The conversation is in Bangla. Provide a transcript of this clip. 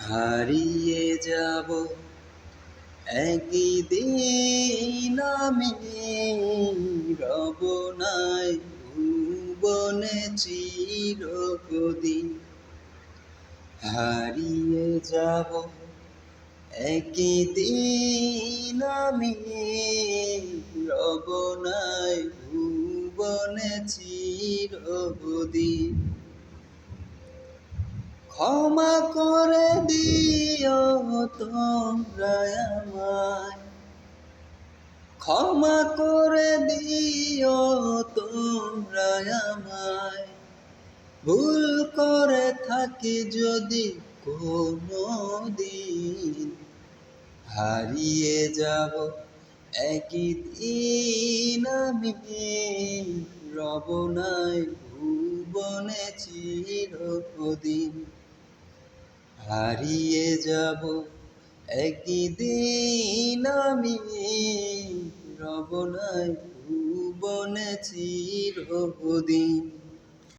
হারিয়ে যাব একদিন আমি, রব নাই ভুবনে চিরদিন। হারিয়ে যাব একদিন আমি, রব নাই ভুবনে চিরদিন। ক্ষমা করে দিও তোমরা আমায়, ক্ষমা করে দিও তোমরা আমায়। ভুল করে থাকি যদি কোনো দিন, হারিয়ে যাব একদিন আমি, রব নাই ভুবনে চিরদিন। হারিয়ে যাব একদিন আমি, রব নাই ভুবনে চিরদিন।